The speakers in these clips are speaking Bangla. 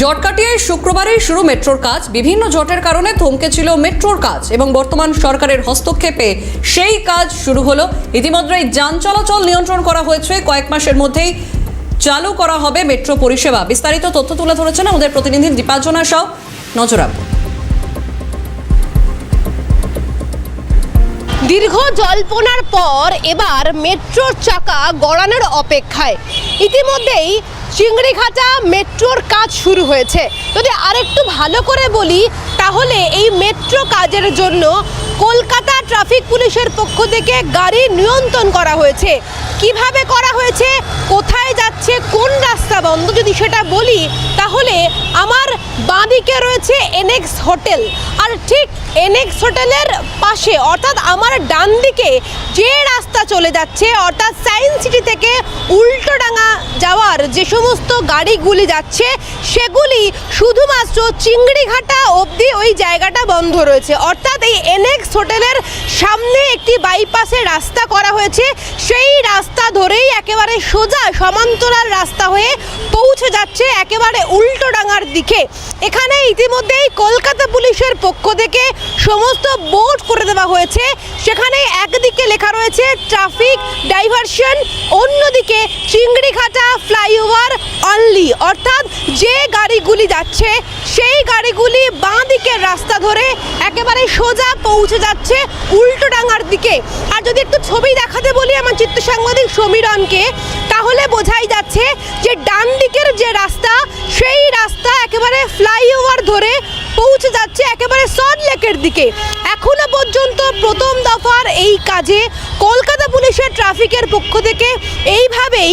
জটকাটিয়ায় শুক্রবারেই শুরু মেট্রোর কাজ। বিভিন্ন জটের কারণে থমকে ছিল মেট্রোর কাজ এবং বর্তমান সরকারের হস্তক্ষেপে সেই কাজ শুরু হলো। ইতিমধ্যেই যান চলাচল নিয়ন্ত্রণ করা হয়েছে। কয়েক মাসের মধ্যেই চালু করা হবে মেট্রো পরিষেবা। বিস্তারিত তথ্য তুলে ধরেছেন আমাদের প্রতিনিধি দীপাঞ্জনা সাউ। নজর রাখুন। দীর্ঘ জল্পনার পর এবার মেট্রোর চাকা গড়ানোর অপেক্ষায়। ইতিমধ্যেই চিংড়িঘাটা মেট্রোর কাজ শুরু হয়েছে। যদি আরেকটু ভালো করে বলি তাহলে এই মেট্রো কাজের জন্য কলকাতা ট্রাফিক পুলিশের পক্ষ থেকে গাড়ি নিয়ন্ত্রণ করা হয়েছে। কিভাবে করা হয়েছে, কোথায় যাচ্ছে, কোন রাস্তা বন্ধ, যদি সেটা বলি তাহলে আমার বাঁদিকে রয়েছে এনএক্স হোটেল, আর ঠিক এনএক্স হোটেলের পাশে অর্থাৎ আমার ডান দিকে যে রাস্তা চলে যাচ্ছে অর্থাৎ সায়েন্স সিটি থেকে উল্টোডাঙ্গা যাওয়ার যে সমস্ত গাড়িগুলি যাচ্ছে সেগুলি শুধুমাত্র চিংড়িঘাটা অবধি ওই জায়গাটা বন্ধ রয়েছে। অর্থাৎ এই এনএক্স হোটেলের সামনে একটি বাইপাসের রাস্তা করা হয়েছে, সেই রাস্তা ধরেই একেবারে সোজা সমান্তরাল রাস্তা হয়ে পৌঁছে যাচ্ছে একেবারে উল্টোডাঙ্গার দিকে। এখানে ইতিমধ্যেই কলকাতা পুলিশের পক্ষ থেকে সমস্ত বোর্ড করে দেওয়া হয়েছে। সেখানে একদিকে লেখা রয়েছে ট্রাফিক ডাইভারশন, অন্যদিকে চিংড়িঘাটা ফ্লাইওভার অনলি, অর্থাৎ যে গাড়িগুলি যাচ্ছে সেই গাড়িগুলি বাঁ দিকের রাস্তা ধরে একেবারে সোজা পৌঁছে যাচ্ছে উল্টোডাঙ্গার দিকে। আর যদি একটু ছবি দেখাতে বলি আমার চিত্র সাংবাদিক সমীরণকে, তাহলে বোঝাই যাচ্ছে যে ডান দিকের যে রাস্তা সেই রাস্তা একেবারে ফ্লাইওভার ধরে পৌঁছে যাচ্ছে একেবারে সল্টলেকের দিকে। এখনো পর্যন্ত প্রথম দফার এই কাজে কলকাতা পুলিশের ট্রাফিকের পক্ষ থেকে এইভাবেই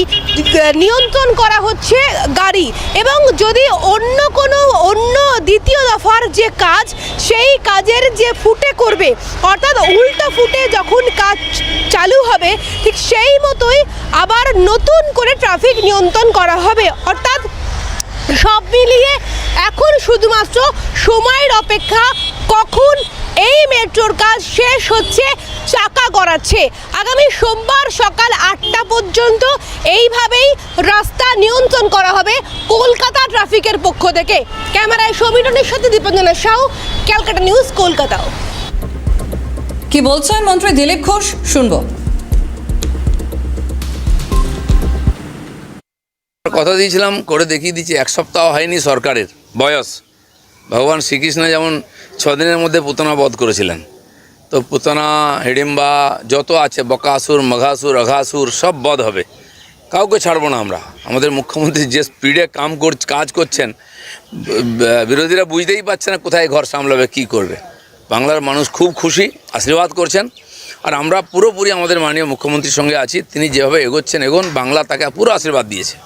নিয়ন্ত্রণ করা হচ্ছে গাড়ি, এবং যদি অন্য দ্বিতীয় দফার যে কাজ সেই কাজের যে ফুটে করবে অর্থাৎ উল্টো ফুটে যখন কাজ চালু হবে ঠিক সেই মতোই আবার নতুন করে ট্রাফিক নিয়ন্ত্রণ করা হবে। অর্থাৎ সব মিলিয়ে এখন শুধুমাত্র সময়ের অপেক্ষা কখন এই মেট্রোর কাজ শেষ হচ্ছে, চাকা গড়াচ্ছে। আগামী সোমবার সকাল 8টা পর্যন্ত এইভাবেই রাস্তা নিয়ন্ত্রণ করা হবে কলকাতা ট্রাফিকের পক্ষ থেকে। ক্যামেরায় সমীরণের সাথে দীপাঞ্জনা সাউ, ক্যালকাটা নিউজ, কলকাতা। কি বলছেন মন্ত্রী দিলীপ ঘোষ, শুনবো। কথা দিয়েছিলাম, করে দেখিয়ে দিচ্ছি। এক সপ্তাহ হয়নি সরকারের বয়স। ভগবান শ্রীকৃষ্ণ যেমন 6 দিনের মধ্যে পুতনা বধ করেছিলেন, তো পুতনা, হিড়িম্বা যত আছে, বকাসুর, মঘাসুর, অঘাসুর সব বধ হবে। কাউকে ছাড়বো না আমরা। আমাদের মুখ্যমন্ত্রী যে স্পিডে কাজ করছেন, বিরোধীরা বুঝতেই পারছে না কোথায় ঘর সামলাবে, কি করবে। বাংলার মানুষ খুব খুশি, আশীর্বাদ করছেন, আর আমরা পুরোপুরি আমাদের মাননীয় মুখ্যমন্ত্রীর সঙ্গে আছি। তিনি যেভাবে এগোচ্ছেন, বাংলা তাকে পুরো আশীর্বাদ দিয়েছে।